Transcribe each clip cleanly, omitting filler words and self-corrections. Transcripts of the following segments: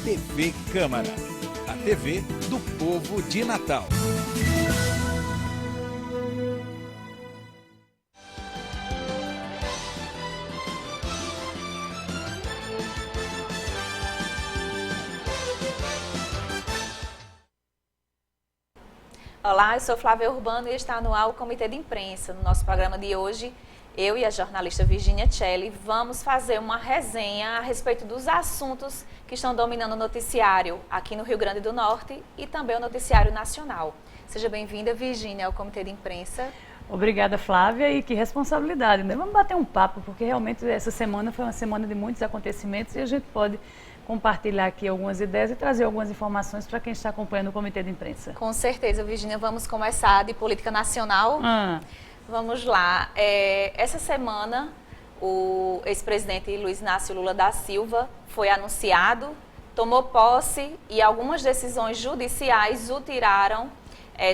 TV Câmara, a TV do povo de Natal. Olá, eu sou Flávia Urbano e está no ar o Comitê de Imprensa. No nosso programa de hoje, eu e a jornalista Virginia Celli vamos fazer uma resenha a respeito dos assuntos que estão dominando o noticiário aqui no Rio Grande do Norte e também o noticiário nacional. Seja bem-vinda, Virginia, ao Comitê de Imprensa. Obrigada, Flávia, e que responsabilidade, né? Vamos bater um papo, porque realmente essa semana foi uma semana de muitos acontecimentos e a gente pode compartilhar aqui algumas ideias e trazer algumas informações para quem está acompanhando o Comitê de Imprensa. Com certeza, Virginia. Vamos começar de política nacional. Vamos lá. Essa semana, o ex-presidente Luiz Inácio Lula da Silva foi anunciado, tomou posse e algumas decisões judiciais o tiraram,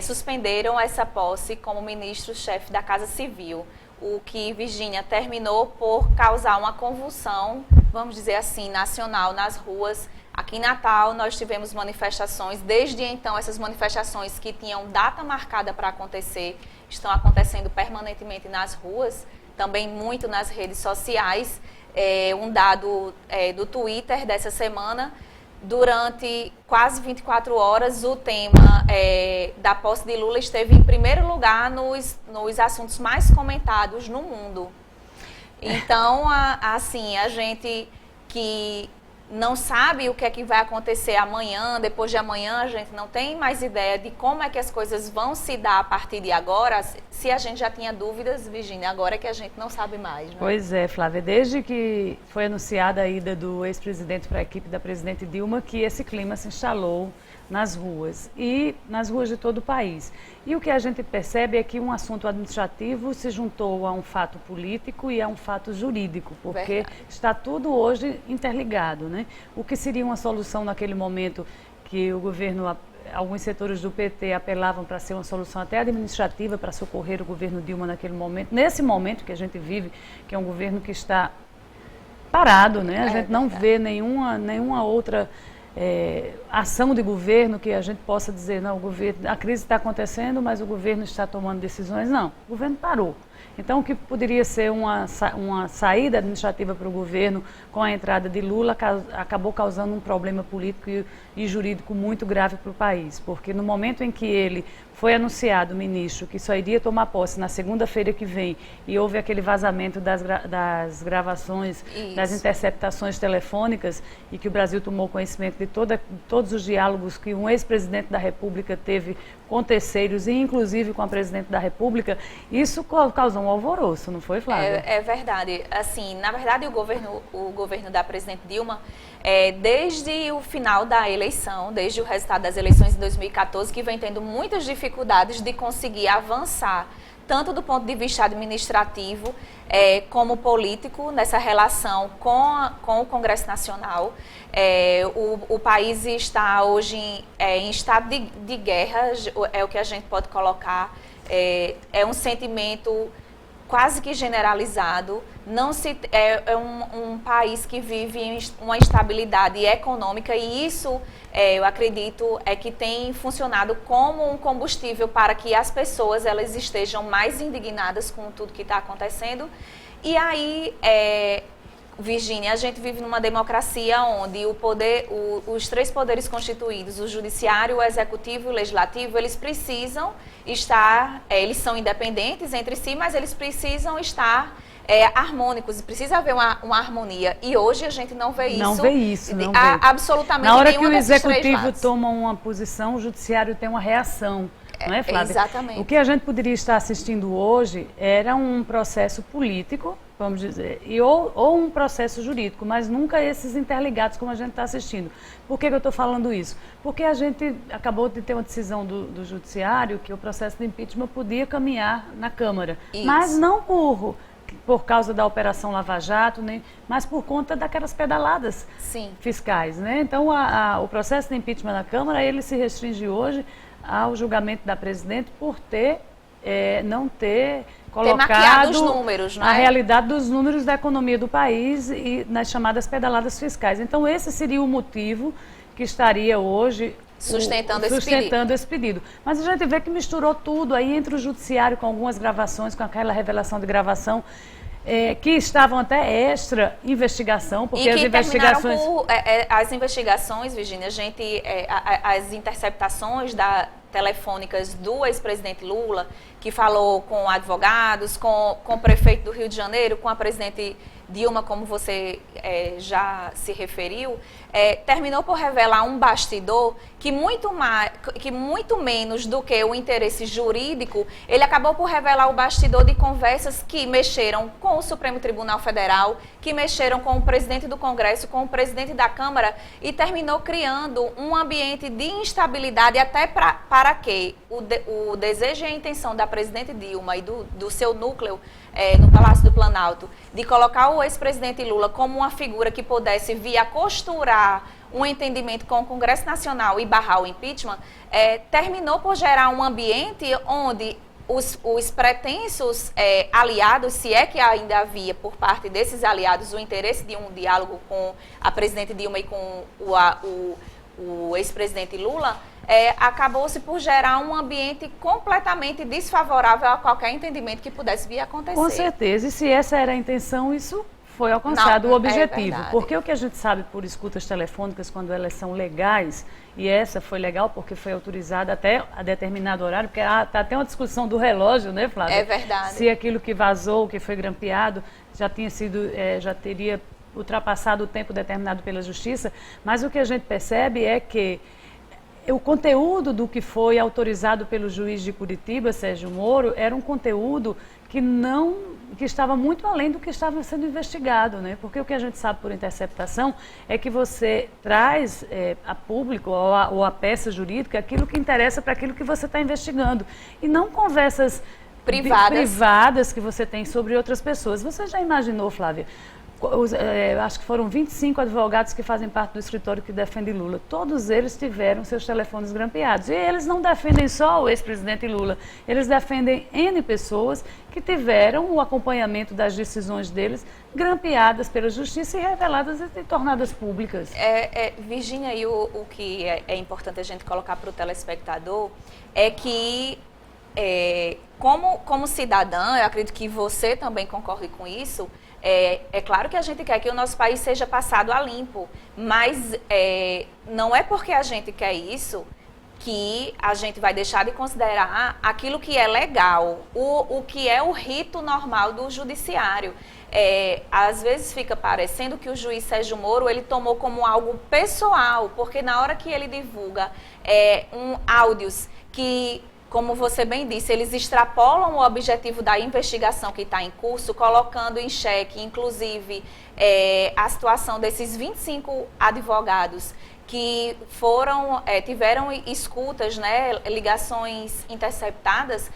suspenderam essa posse como ministro-chefe da Casa Civil. O que, Virginia, terminou por causar uma convulsão, vamos dizer assim, nacional nas ruas. Aqui em Natal nós tivemos manifestações, desde então essas manifestações que tinham data marcada para acontecer, estão acontecendo permanentemente nas ruas, também muito nas redes sociais. Um dado do Twitter dessa semana, durante quase 24 horas, o tema da posse de Lula esteve em primeiro lugar nos assuntos mais comentados no mundo. Então, assim, a gente que não sabe o que é que vai acontecer amanhã, depois de amanhã, a gente não tem mais ideia de como é que as coisas vão se dar a partir de agora. Se a gente já tinha dúvidas, Virginia, agora é que a gente não sabe mais, né? Pois é, Flávia, desde que foi anunciada a ida do ex-presidente para a equipe da presidente Dilma, que esse clima se instalou nas ruas e nas ruas de todo o país. E o que a gente percebe é que um assunto administrativo se juntou a um fato político e a um fato jurídico, porque está tudo hoje interligado, né? O que seria uma solução naquele momento que o governo, alguns setores do PT apelavam para ser uma solução até administrativa para socorrer o governo Dilma naquele momento, nesse momento que a gente vive, que é um governo que está parado, né? A gente não vê nenhuma outra ação de governo que a gente possa dizer, não, a crise está acontecendo, mas o governo está tomando decisões. Não, o governo parou. Então, o que poderia ser uma saída administrativa para o governo com a entrada de Lula acabou causando um problema político e jurídico muito grave para o país, porque no momento em que ele foi anunciado, o ministro, que só iria tomar posse na segunda-feira que vem e houve aquele vazamento das gravações, das interceptações telefônicas e que o Brasil tomou conhecimento de todos os diálogos que um ex-presidente da República teve com terceiros e inclusive com a presidente da República, isso causou um alvoroço, não foi, Flávia? É verdade. Assim, na verdade, o governo da presidente Dilma, desde o final da eleição, desde o resultado das eleições de 2014, que vem tendo muitas dificuldades de conseguir avançar, tanto do ponto de vista administrativo, como político, nessa relação com o Congresso Nacional. O país está hoje em estado de guerra, é o que a gente pode colocar. É um sentimento quase que generalizado. Um país que vive em uma instabilidade econômica e isso, eu acredito, que tem funcionado como um combustível para que as pessoas elas estejam mais indignadas com tudo que está acontecendo. E aí, Virginia, a gente vive numa democracia onde os três poderes constituídos, o judiciário, o executivo e o legislativo, eles precisam estar, eles são independentes entre si, mas eles precisam estar harmônicos, precisa haver uma harmonia. E hoje a gente não vê isso. Não vê isso, não vê. Absolutamente nenhuma. Na hora que o executivo toma uma posição, o judiciário tem uma reação. Não é, Flávia? Exatamente. O que a gente poderia estar assistindo hoje era um processo político, vamos dizer, ou um processo jurídico, mas nunca esses interligados como a gente está assistindo. Por que eu estou falando isso? Porque a gente acabou de ter uma decisão do judiciário que o processo de impeachment podia caminhar na Câmara, mas não por causa da Operação Lava Jato, mas por conta daquelas pedaladas fiscais, né? Então, o processo de impeachment na Câmara, ele se restringe hoje ao julgamento da presidente por não ter colocado os números, não é? A realidade dos números da economia do país e nas chamadas pedaladas fiscais. Então, esse seria o motivo que estaria hoje sustentando esse pedido. Mas a gente vê que misturou tudo aí entre o judiciário com algumas gravações, com aquela revelação de gravação, que estavam até extra investigação, porque as investigações... as investigações, Virginia, as interceptações telefônicas do ex-presidente Lula, que falou com advogados, com o prefeito do Rio de Janeiro, com a presidente Dilma, como você já se referiu, terminou por revelar um bastidor que muito menos do que o interesse jurídico, ele acabou por revelar o bastidor de conversas que mexeram com o Supremo Tribunal Federal, que mexeram com o presidente do Congresso, com o presidente da Câmara, e terminou criando um ambiente de instabilidade até para que o desejo e a intenção da presidente Dilma e do seu núcleo no Palácio do Planalto, de colocar o ex-presidente Lula como uma figura que pudesse vir a costurar um entendimento com o Congresso Nacional e barrar o impeachment, terminou por gerar um ambiente onde os pretensos aliados, se é que ainda havia por parte desses aliados o interesse de um diálogo com a presidente Dilma e com o ex-presidente Lula, acabou-se por gerar um ambiente completamente desfavorável a qualquer entendimento que pudesse vir a acontecer. Com certeza, e se essa era a intenção, isso foi alcançado, o objetivo. Porque o que a gente sabe por escutas telefônicas, quando elas são legais, e essa foi legal porque foi autorizada até a determinado horário, porque está até uma discussão do relógio, né, Flávia? É verdade. Se aquilo que vazou, que foi grampeado, já teria ultrapassado o tempo determinado pela Justiça, mas o que a gente percebe é que o conteúdo do que foi autorizado pelo juiz de Curitiba, Sérgio Moro, era um conteúdo que estava muito além do que estava sendo investigado, né? Porque o que a gente sabe por interceptação é que você traz a público ou a peça jurídica aquilo que interessa para aquilo que você está investigando, e não conversas privadas que você tem sobre outras pessoas. Você já imaginou, Flávia? Acho que foram 25 advogados que fazem parte do escritório que defende Lula. Todos eles tiveram seus telefones grampeados. E eles não defendem só o ex-presidente Lula, eles defendem N pessoas que tiveram o acompanhamento das decisões deles grampeadas pela Justiça e reveladas e tornadas públicas. Virginia, e o que é importante a gente colocar para o telespectador é que, como cidadã, eu acredito que você também concorre com isso. É claro que a gente quer que o nosso país seja passado a limpo, mas não é porque a gente quer isso que a gente vai deixar de considerar aquilo que é legal, o que é o rito normal do judiciário. Às vezes fica parecendo que o juiz Sérgio Moro ele tomou como algo pessoal, porque na hora que ele divulga áudios que, como você bem disse, eles extrapolam o objetivo da investigação que está em curso, colocando em xeque, inclusive, a situação desses 25 advogados que tiveram escutas, né, ligações interceptadas.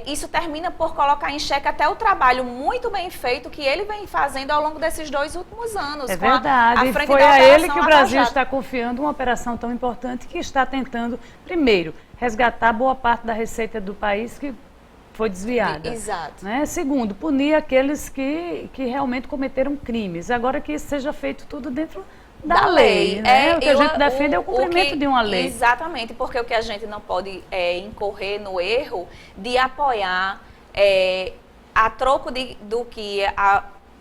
Isso termina por colocar em xeque até o trabalho muito bem feito que ele vem fazendo ao longo desses 2 últimos anos. É verdade, e foi a ele que o Brasil está confiando uma operação tão importante que está tentando, primeiro, resgatar boa parte da receita do país que foi desviada. Exato. Né? Segundo, punir aqueles que realmente cometeram crimes. Agora que isso seja feito tudo dentro da lei. Né? O que a gente defende é o cumprimento de uma lei. Exatamente, porque o que a gente não pode incorrer no erro de apoiar a troco do que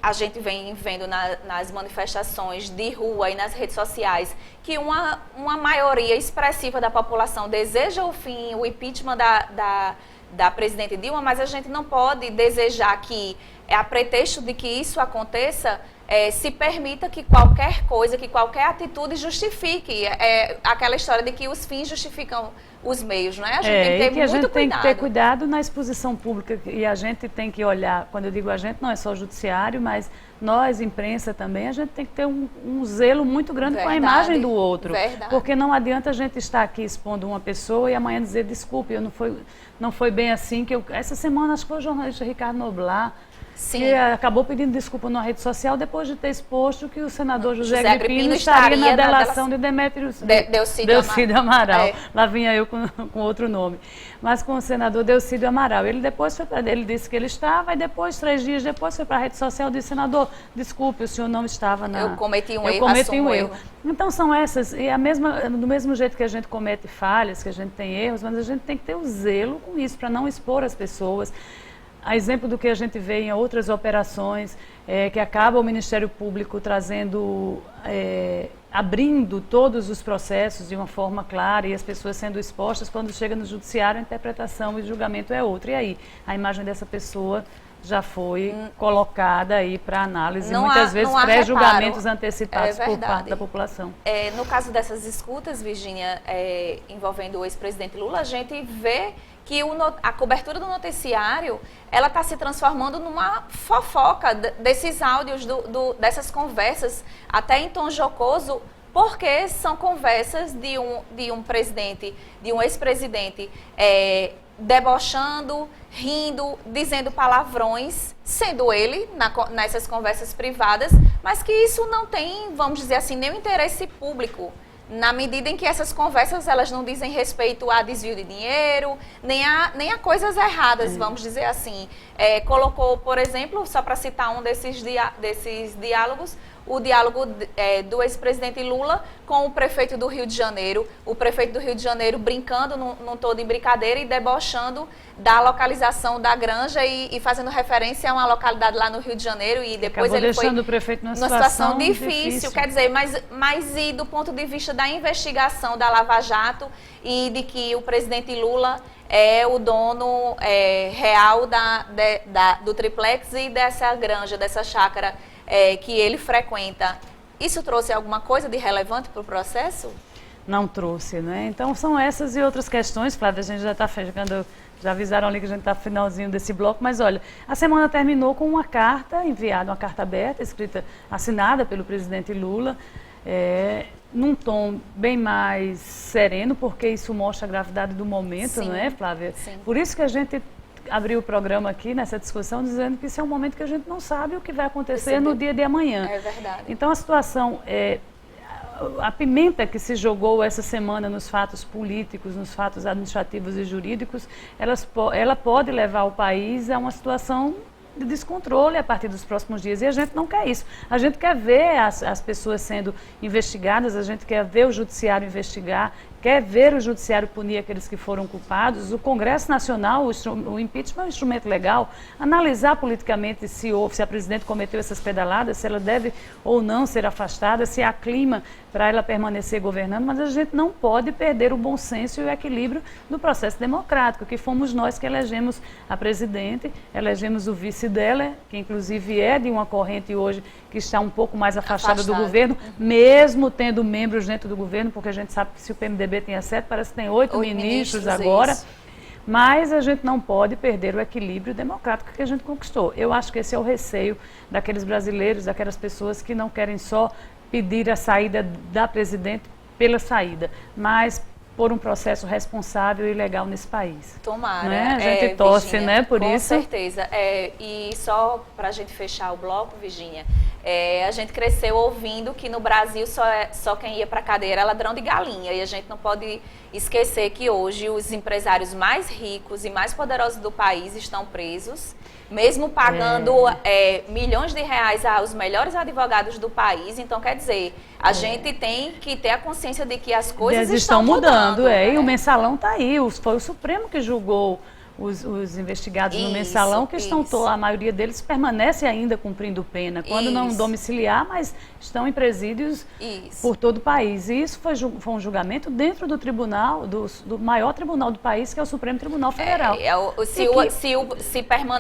a gente vem vendo nas manifestações de rua e nas redes sociais, que uma maioria expressiva da população deseja o impeachment da presidente Dilma, mas a gente não pode desejar que, a pretexto de que isso aconteça, se permita que qualquer coisa, que qualquer atitude justifique. Aquela história de que os fins justificam os meios, não é? A gente tem que ter muito cuidado. A gente tem que ter cuidado na exposição pública, e a gente tem que olhar, quando eu digo a gente, não é só o judiciário, mas nós, imprensa também, a gente tem que ter um zelo muito grande com a imagem do outro. Verdade. Porque não adianta a gente estar aqui expondo uma pessoa e amanhã dizer, desculpe, não foi bem assim, essa semana acho que foi o jornalista Ricardo Noblar, Sim. que acabou pedindo desculpa na rede social depois de ter exposto que o senador José Agripino estaria na delação de Demétrio Delcídio Amaral. Lá vinha eu com outro nome. Mas com o senador Delcídio Amaral. Ele depois ele disse que ele estava, e depois, 3 dias depois, foi para a rede social e disse: senador, desculpe, o senhor não estava na... Eu cometi um erro. Então são essas, e do mesmo jeito que a gente comete falhas, que a gente tem erros, mas a gente tem que ter o zelo com isso, para não expor as pessoas. A exemplo do que a gente vê em outras operações, que acaba o Ministério Público trazendo, abrindo todos os processos de uma forma clara e as pessoas sendo expostas, quando chega no judiciário a interpretação e o julgamento é outra. E aí, a imagem dessa pessoa já foi colocada aí para análise, muitas vezes pré-julgamentos antecipados por parte da população. No caso dessas escutas, Virgínia, envolvendo o ex-presidente Lula, a gente vê que a cobertura do noticiário, ela está se transformando numa fofoca desses áudios, dessas conversas, até em tom jocoso, porque são conversas de um presidente, de um ex-presidente, debochando, rindo, dizendo palavrões, sendo ele nessas conversas privadas, mas que isso não tem, vamos dizer assim, nenhum interesse público, na medida em que essas conversas elas não dizem respeito a desvio de dinheiro, nem a coisas erradas, vamos dizer assim. Colocou, por exemplo, só para citar um desses diálogos, o diálogo do ex-presidente Lula com o prefeito do Rio de Janeiro. O prefeito do Rio de Janeiro brincando num todo em brincadeira e debochando da localização da granja e fazendo referência a uma localidade lá no Rio de Janeiro. E depois ele foi deixando o prefeito numa situação difícil. Quer dizer, mas e do ponto de vista da investigação da Lava Jato e de que o presidente Lula é o dono real do triplex e dessa granja, dessa chácara que ele frequenta. Isso trouxe alguma coisa de relevante para o processo? Não trouxe, né? Então são essas e outras questões, Flávia, a gente já está chegando, já avisaram ali que a gente está no finalzinho desse bloco, mas olha, a semana terminou com uma carta enviada, uma carta aberta, escrita, assinada pelo presidente Lula, num tom bem mais sereno, porque isso mostra a gravidade do momento, não é, Flávia? Sim. Por isso que a gente abriu o programa aqui nessa discussão dizendo que isso é um momento que a gente não sabe o que vai acontecer no dia de amanhã. É verdade. Então a situação, a pimenta que se jogou essa semana nos fatos políticos, nos fatos administrativos e jurídicos, ela pode levar o país a uma situação de descontrole a partir dos próximos dias, e a gente não quer isso. A gente quer ver as pessoas sendo investigadas, a gente quer ver o judiciário investigar, quer ver o judiciário punir aqueles que foram culpados, o Congresso Nacional, o impeachment é um instrumento legal, analisar politicamente se a presidente cometeu essas pedaladas, se ela deve ou não ser afastada, se há clima para ela permanecer governando, mas a gente não pode perder o bom senso e o equilíbrio do processo democrático, que fomos nós que elegemos a presidente, elegemos o vice dela, que inclusive é de uma corrente hoje que está um pouco mais afastada do governo, mesmo tendo membros dentro do governo, porque a gente sabe que se o PMDB tinha 7, parece que tem 8 ministros agora. Isso. Mas a gente não pode perder o equilíbrio democrático que a gente conquistou. Eu acho que esse é o receio daqueles brasileiros, daquelas pessoas que não querem só pedir a saída da presidente pela saída, mas por um processo responsável e legal nesse país. Tomara. Né? A gente torce, Virgínia, né, por isso. Com certeza. E só para a gente fechar o bloco, Virgínia, a gente cresceu ouvindo que no Brasil só quem ia para a cadeia era ladrão de galinha, e a gente não pode esquecer que hoje os empresários mais ricos e mais poderosos do país estão presos, mesmo pagando milhões de reais aos melhores advogados do país. Então, quer dizer, a gente tem que ter a consciência de que as coisas estão mudando. E o mensalão está aí, foi o Supremo que julgou os investigados no mensalão, que estão a maioria deles permanece ainda cumprindo pena, quando não domiciliar, mas estão em presídios por todo o país. E isso foi um julgamento dentro do tribunal, do maior tribunal do país, que é o Supremo Tribunal Federal.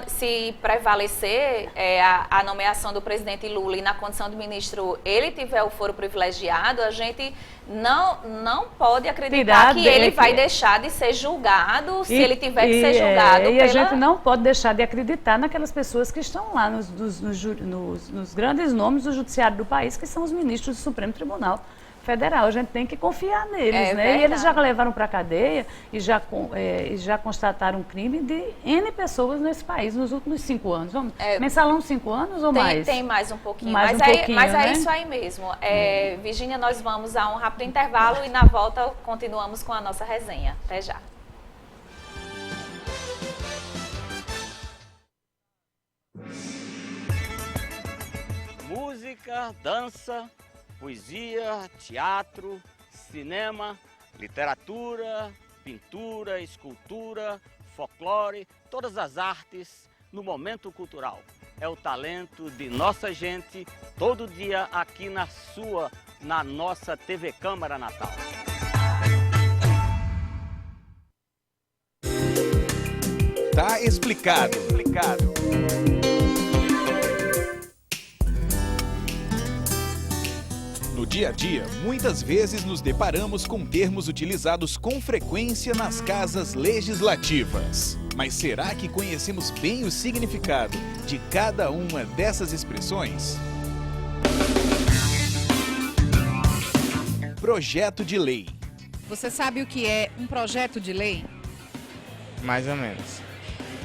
Se prevalecer a nomeação do presidente Lula e na condição de ministro ele tiver o foro privilegiado, a gente não pode acreditar que ele vai deixar de ser julgado se ele tiver que ser julgado. E a gente não pode deixar de acreditar naquelas pessoas que estão lá, nos grandes nomes do judiciário do país, que são os ministros do Supremo Tribunal federal. A gente tem que confiar neles, né? Verdade. E eles já levaram para a cadeia e já constataram crime de N pessoas nesse país nos últimos 5 anos. Mensalão 5 anos ou mais? Tem mais um pouquinho. Mais mas um pouquinho, mas né? é isso aí mesmo. Virgínia, nós vamos a um rápido intervalo e na volta continuamos com a nossa resenha. Até já. Música, dança, poesia, teatro, cinema, literatura, pintura, escultura, folclore, todas as artes no momento cultural. É o talento de nossa gente, todo dia aqui na nossa TV Câmara Natal. Tá explicado. No dia a dia, muitas vezes nos deparamos com termos utilizados com frequência nas casas legislativas. Mas será que conhecemos bem o significado de cada uma dessas expressões? Projeto de lei. Você sabe o que é um projeto de lei? Mais ou menos.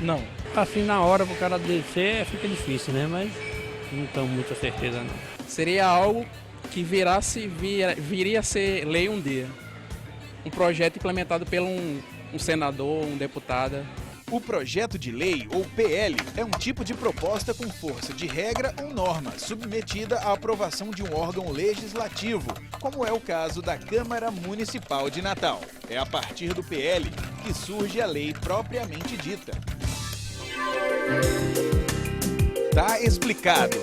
Não. Assim, na hora pro cara descer, fica difícil, né? Mas não tenho muita certeza, não. Seria algo que viria a ser lei um dia. Um projeto implementado por um senador, um deputado. O projeto de lei, ou PL, é um tipo de proposta com força de regra ou norma, submetida à aprovação de um órgão legislativo, como é o caso da Câmara Municipal de Natal. É a partir do PL que surge a lei propriamente dita. Tá explicado.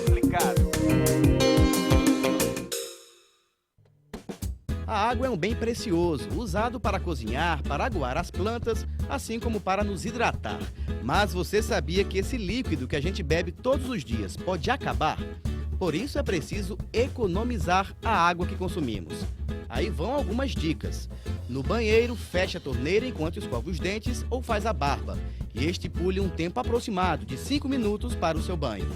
A água é um bem precioso, usado para cozinhar, para aguar as plantas, assim como para nos hidratar. Mas você sabia que esse líquido que a gente bebe todos os dias pode acabar? Por isso é preciso economizar a água que consumimos. Aí vão algumas dicas. No banheiro, feche a torneira enquanto escova os dentes ou faz a barba. E estipule um tempo aproximado de 5 minutos para o seu banho.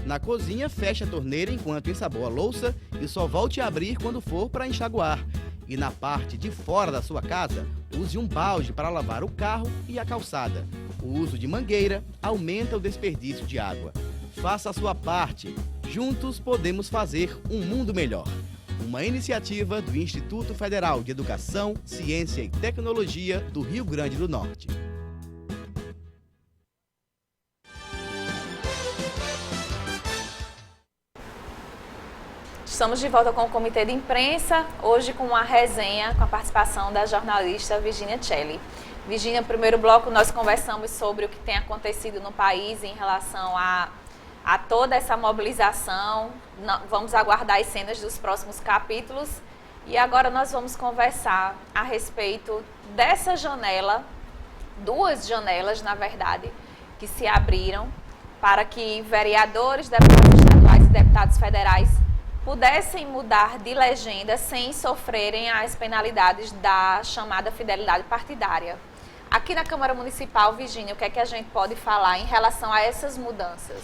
Na cozinha, feche a torneira enquanto ensaboa a louça e só volte a abrir quando for para enxaguar. E na parte de fora da sua casa, use um balde para lavar o carro e a calçada. O uso de mangueira aumenta o desperdício de água. Faça a sua parte. Juntos podemos fazer um mundo melhor. Uma iniciativa do Instituto Federal de Educação, Ciência e Tecnologia do Rio Grande do Norte. Estamos de volta com o Comitê de Imprensa, hoje com uma resenha com a participação da jornalista Virgínia Celli. Virgínia, no primeiro bloco nós conversamos sobre o que tem acontecido no país em relação a toda essa mobilização. Vamos aguardar as cenas dos próximos capítulos e agora nós vamos conversar a respeito dessa janela, 2 janelas na verdade, que se abriram para que vereadores, deputados estaduais e deputados federais pudessem mudar de legenda sem sofrerem as penalidades da chamada fidelidade partidária. Aqui na Câmara Municipal, Virgínia, o que é que a gente pode falar em relação a essas mudanças?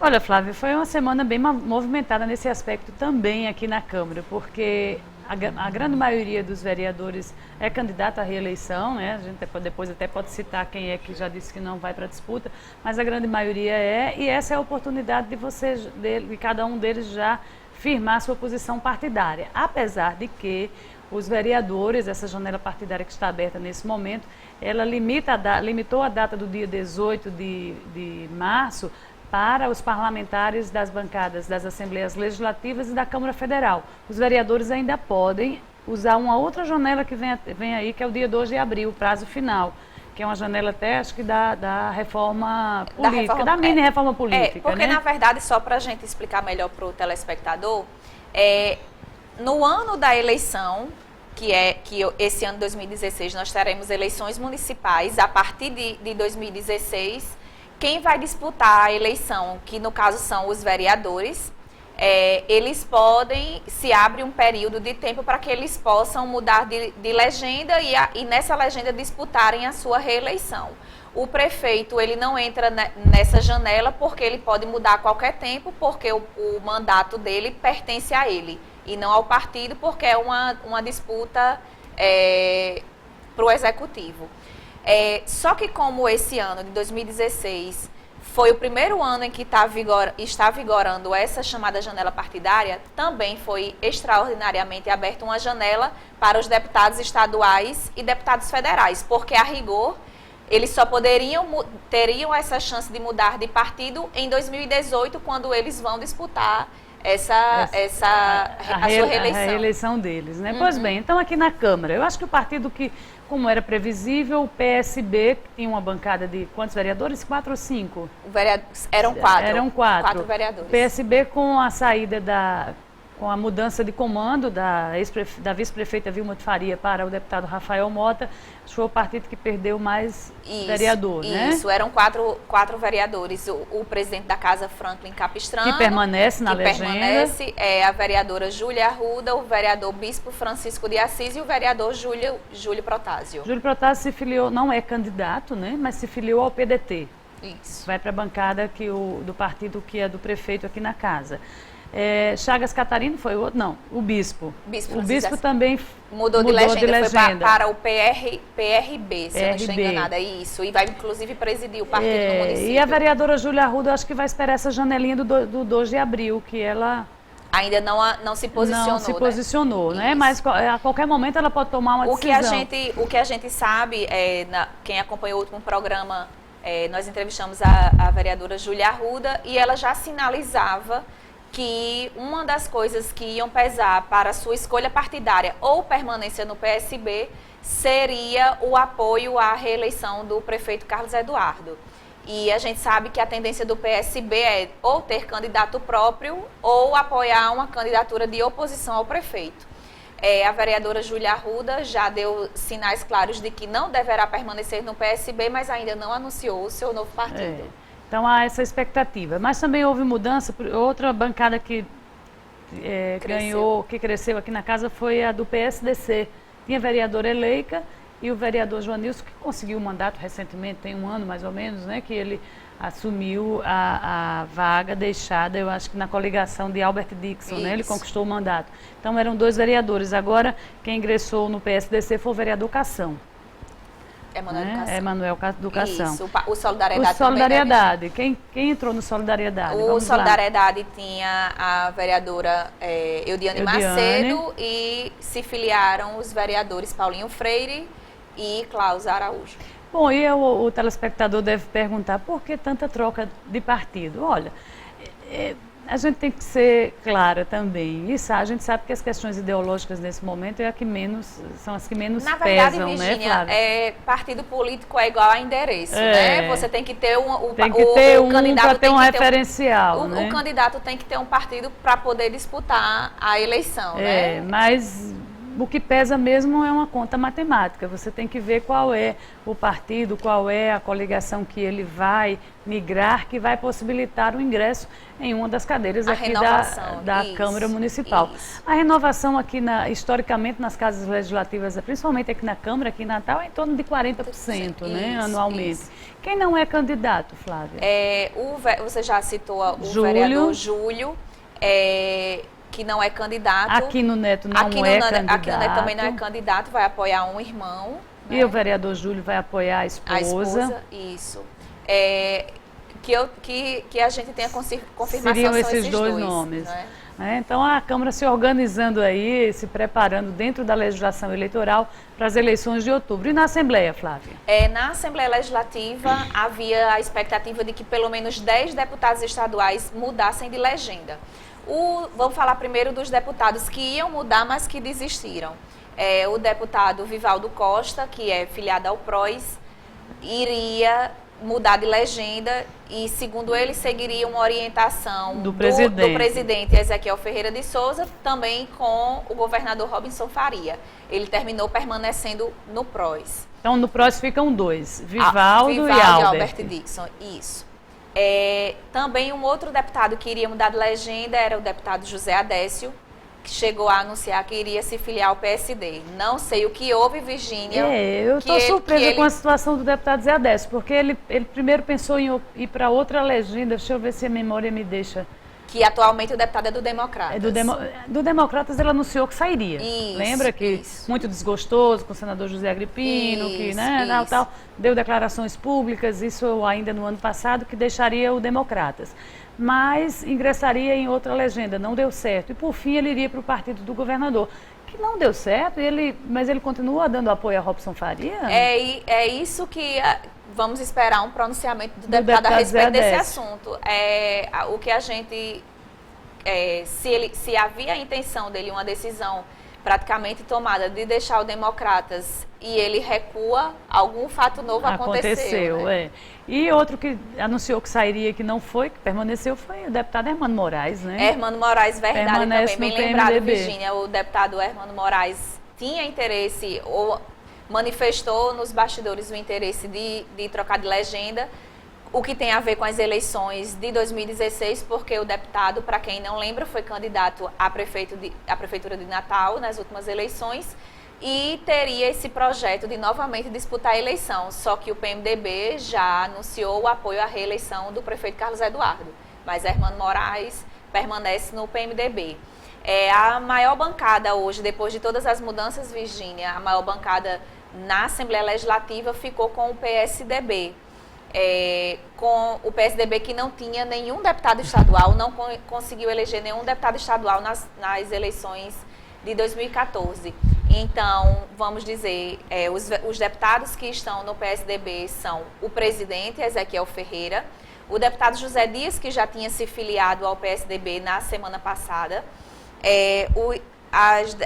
Olha, Flávia, foi uma semana bem movimentada nesse aspecto também aqui na Câmara, porque a grande maioria dos vereadores é candidata à reeleição, né? A gente depois até pode citar quem é que já disse que não vai para a disputa, mas a grande maioria e essa é a oportunidade de cada um deles já firmar sua posição partidária, apesar de que os vereadores, essa janela partidária que está aberta nesse momento, ela limitou a data do dia 18 de março para os parlamentares das bancadas das Assembleias Legislativas e da Câmara Federal. Os vereadores ainda podem usar uma outra janela que vem aí, que é o dia 2 de abril, prazo final, que é uma janela até, acho que da reforma política, da mini-reforma política. Porque, né? na verdade, só para a gente explicar melhor para o telespectador, no ano da eleição, que esse ano de 2016 nós teremos eleições municipais, a partir de 2016, quem vai disputar a eleição, que no caso são os vereadores, eles podem, se abre um período de tempo para que eles possam mudar de legenda e nessa legenda disputarem a sua reeleição. O prefeito, ele não entra nessa janela porque ele pode mudar a qualquer tempo, porque o mandato dele pertence a ele. e não ao partido, porque é uma disputa para o executivo. Só que como esse ano de 2016 foi o primeiro ano em que está vigorando essa chamada janela partidária, também foi extraordinariamente aberta uma janela para os deputados estaduais e deputados federais, porque a rigor eles só teriam essa chance de mudar de partido em 2018, quando eles vão disputar a sua reeleição. A reeleição deles, né? Pois bem, então aqui na Câmara, eu acho que o partido que, como era previsível, o PSB tinha uma bancada de quantos vereadores? 4 ou 5? Eram 4. Eram 4. 4 vereadores. O PSB, com a saída com a mudança de comando da vice-prefeita Vilma de Faria para o deputado Rafael Mota, foi o partido que perdeu mais vereador, né? Isso, eram 4 vereadores. O presidente da Casa, Franklin Capistrano, que permanece na legenda. Permanece, a vereadora Júlia Arruda, o vereador Bispo Francisco de Assis e o vereador Júlio Protásio. Júlio Protásio se filiou, não é candidato, né? Mas se filiou ao PDT. Isso. Vai para a bancada do partido que é do prefeito aqui na casa. Chagas Catarino foi o outro? Não, o Bispo. O Bispo também mudou de legenda. Foi para o PRB, se eu não estou enganada. Isso, e vai inclusive presidir o partido do município. E a vereadora Júlia Arruda, acho que vai esperar essa janelinha do 2 de abril, que ela... Ainda não se posicionou. Não se posicionou, né? Mas a qualquer momento ela pode tomar uma decisão. O que a gente sabe, quem acompanhou o último programa, nós entrevistamos a vereadora Júlia Arruda, e ela já sinalizava que uma das coisas que iam pesar para a sua escolha partidária ou permanência no PSB seria o apoio à reeleição do prefeito Carlos Eduardo. E a gente sabe que a tendência do PSB é ou ter candidato próprio ou apoiar uma candidatura de oposição ao prefeito. A vereadora Júlia Arruda já deu sinais claros de que não deverá permanecer no PSB, mas ainda não anunciou o seu novo partido. Então há essa expectativa. Mas também houve mudança. Outra bancada que cresceu aqui na casa foi a do PSDC. Tinha a vereadora Eleika e o vereador Joanilson, que conseguiu o mandato recentemente, tem 1 ano mais ou menos, né, que ele assumiu a vaga deixada, eu acho que na coligação de Albert Dixon, né, ele conquistou o mandato. Então eram 2 vereadores. Agora quem ingressou no PSDC foi o vereador Cação. Emanuel do Cação. Isso, o Solidariedade. O Solidariedade. Quem entrou no Solidariedade? O Solidariedade tinha a vereadora Eudiane Macedo, e se filiaram os vereadores Paulinho Freire e Klaus Araújo. Bom, e o telespectador deve perguntar por que tanta troca de partido? Olha, a gente tem que ser clara também. Isso, a gente sabe que as questões ideológicas nesse momento são as que menos Na verdade, pesam, Virgínia, né, Flávia? Partido político é igual a endereço, né? Você tem que ter o candidato para ter um referencial, né? O candidato tem que ter um partido para poder disputar a eleição, né? Mas o que pesa mesmo é uma conta matemática. Você tem que ver qual é o partido, qual é a coligação que ele vai migrar, que vai possibilitar o ingresso em uma das cadeiras aqui da Câmara Municipal. Isso. A renovação aqui, historicamente, nas casas legislativas, principalmente aqui na Câmara, aqui em Natal, é em torno de 40%, né, anualmente. Isso. Quem não é candidato, Flávia? Você já citou o vereador Júlio, que não é candidato. Aqui no Neto não é candidato. Aqui no Neto também não é candidato, vai apoiar um irmão. E o vereador Júlio vai apoiar a esposa. A esposa, isso. Que a gente tenha confirmação. Seriam esses dois nomes. Então a Câmara se organizando aí, se preparando dentro da legislação eleitoral para as eleições de outubro. E na Assembleia, Flávia? Na Assembleia Legislativa havia a expectativa de que pelo menos 10 deputados estaduais mudassem de legenda. Vamos falar primeiro dos deputados que iam mudar, mas que desistiram. O deputado Vivaldo Costa, que é filiado ao PROS, iria mudar de legenda e, segundo ele, seguiria uma orientação do presidente Ezequiel Ferreira de Souza, também com o governador Robinson Faria. Ele terminou permanecendo no PROS. Então, no PROS ficam 2, Vivaldo e Albert Dixon, isso. Também um outro deputado que iria mudar de legenda era o deputado José Adécio, que chegou a anunciar que iria se filiar ao PSD. Não sei o que houve, Virgínia. Eu estou surpresa com a situação do deputado José Adécio, porque ele primeiro pensou em ir para outra legenda, deixa eu ver se a memória me deixa Que atualmente o deputado é do Democratas. Do Democratas ele anunciou que sairia. Isso, Lembra que muito desgostoso com o senador José Agripino, que tal, deu declarações públicas, isso ainda no ano passado, que deixaria o Democratas. Mas ingressaria em outra legenda, não deu certo. E por fim ele iria para o partido do governador, que não deu certo, mas ele continua dando apoio a Robson Faria? É isso que... Vamos esperar um pronunciamento do deputado a respeito desse assunto. O que a gente... se havia a intenção dele, uma decisão praticamente tomada de deixar o Democratas e ele recua, algum fato novo aconteceu. Né? E outro que anunciou que sairia, que não foi, que permaneceu, foi o deputado Hermano Moraes, né? Hermano Moraes, verdade, permanece também. Bem lembrado, Virgínia. O deputado Hermano Moraes tinha interesse, ou manifestou nos bastidores o interesse de trocar de legenda, o que tem a ver com as eleições de 2016, porque o deputado, para quem não lembra, foi candidato à Prefeitura de Natal nas últimas eleições e teria esse projeto de novamente disputar a eleição, só que o PMDB já anunciou o apoio à reeleição do prefeito Carlos Eduardo, mas Hermano Moraes permanece no PMDB. A maior bancada hoje, depois de todas as mudanças, Virgínia, a maior bancada na Assembleia Legislativa ficou com o PSDB. Com o PSDB que não tinha nenhum deputado estadual, não conseguiu eleger nenhum deputado estadual nas eleições de 2014. Então, vamos dizer, os deputados que estão no PSDB são o presidente, Ezequiel Ferreira, o deputado José Dias, que já tinha se filiado ao PSDB na semana passada,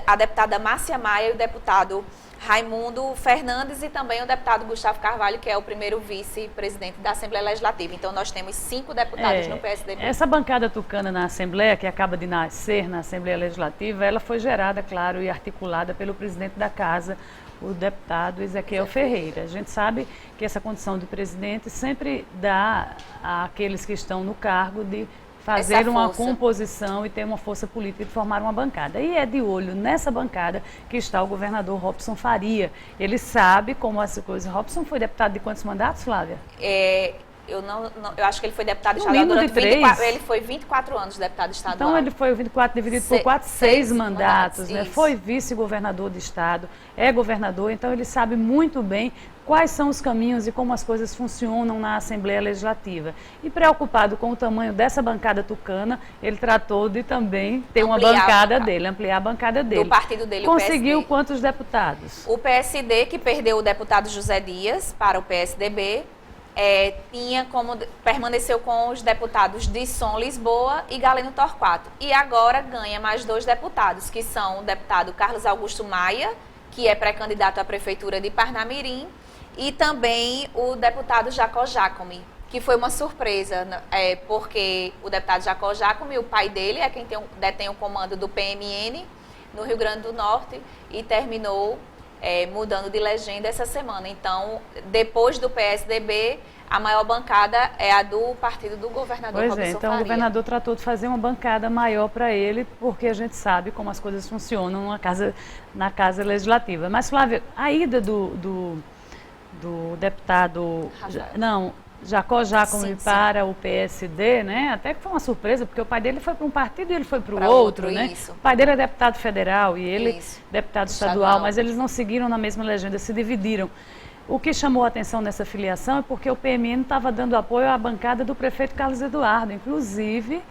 a deputada Márcia Maia e o deputado Raimundo Fernandes e também o deputado Gustavo Carvalho, que é o primeiro vice-presidente da Assembleia Legislativa. Então, nós temos 5 deputados no PSDB. Essa bancada tucana na Assembleia, que acaba de nascer na Assembleia Legislativa, ela foi gerada, claro, e articulada pelo presidente da Casa, o deputado Ezequiel Ferreira. A gente sabe que essa condição de presidente sempre dá àqueles que estão no cargo de fazer uma composição e ter uma força política de formar uma bancada. E é de olho nessa bancada que está o governador Robson Faria. Ele sabe como essa coisa. Robson foi deputado de quantos mandatos, Flávia? Eu acho que ele foi deputado estadual durante 24, ele foi 24 anos deputado estadual. Então ele foi 24 dividido por 6 mandatos, né? Foi vice-governador do estado, é governador, então ele sabe muito bem quais são os caminhos e como as coisas funcionam na Assembleia Legislativa. E preocupado com o tamanho dessa bancada tucana, ele tratou de também ter uma bancada dele, ampliar a bancada dele. Do partido dele, Conseguiu o PSD. Quantos deputados? O PSD, que perdeu o deputado José Dias para o PSDB, permaneceu com os deputados Disson Lisboa e Galeno Torquato. E agora ganha mais 2 deputados, que são o deputado Carlos Augusto Maia, que é pré-candidato à Prefeitura de Parnamirim, e também o deputado Jacó Jacome, que foi uma surpresa, porque o deputado Jacó Jacome, o pai dele é quem detém o comando do PMN no Rio Grande do Norte e terminou mudando de legenda essa semana. Então, depois do PSDB, a maior bancada é a do partido do governador Robson Faria. Então o governador tratou de fazer uma bancada maior para ele, porque a gente sabe como as coisas funcionam na casa legislativa. Mas, Flávia, a ida do deputado... Jacó Jacome para o PSD, né? Até que foi uma surpresa, porque o pai dele foi para um partido e ele foi para o outro, né? Isso. O pai dele é deputado federal e ele deputado estadual, mas eles não seguiram na mesma legenda, se dividiram. O que chamou a atenção nessa filiação é porque o PMN estava dando apoio à bancada do prefeito Carlos Eduardo, inclusive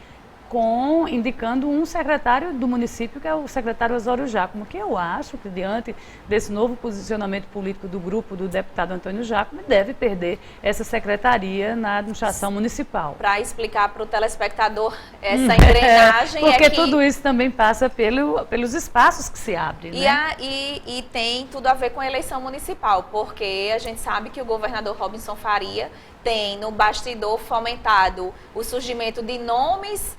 indicando um secretário do município, que é o secretário Osório Jacome, que eu acho que, diante desse novo posicionamento político do grupo do deputado Antônio Jacome, deve perder essa secretaria na administração municipal. Para explicar para o telespectador essa engrenagem... Porque tudo isso também passa pelos espaços que se abrem, né? E tem tudo a ver com a eleição municipal, porque a gente sabe que o governador Robson Faria tem no bastidor fomentado o surgimento de nomes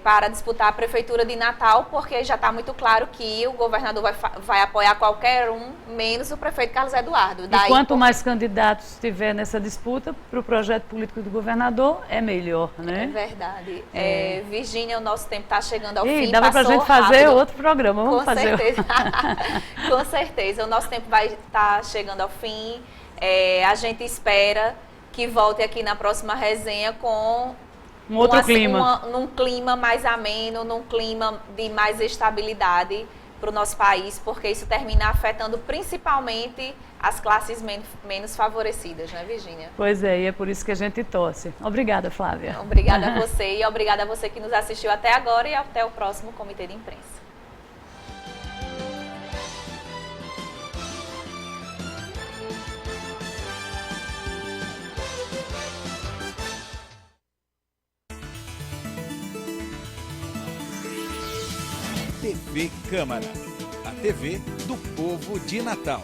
para disputar a Prefeitura de Natal, porque já está muito claro que o governador vai apoiar qualquer um, menos o prefeito Carlos Eduardo. E quanto mais candidatos tiver nessa disputa para o projeto político do governador, é melhor, né? É verdade. Virgínia, o nosso tempo está chegando ao fim. Dava para a gente fazer outro programa, vamos fazer. Certeza. Com certeza, o nosso tempo vai estar chegando ao fim. A gente espera que volte aqui na próxima resenha com Um outro clima. Num clima mais ameno, num clima de mais estabilidade para o nosso país, porque isso termina afetando principalmente as classes menos favorecidas, né, Virgínia? Pois é, e é por isso que a gente torce. Obrigada, Flávia. Obrigada a você e obrigada a você que nos assistiu até agora e até o próximo Comitê de Imprensa. TV Câmara, a TV do povo de Natal.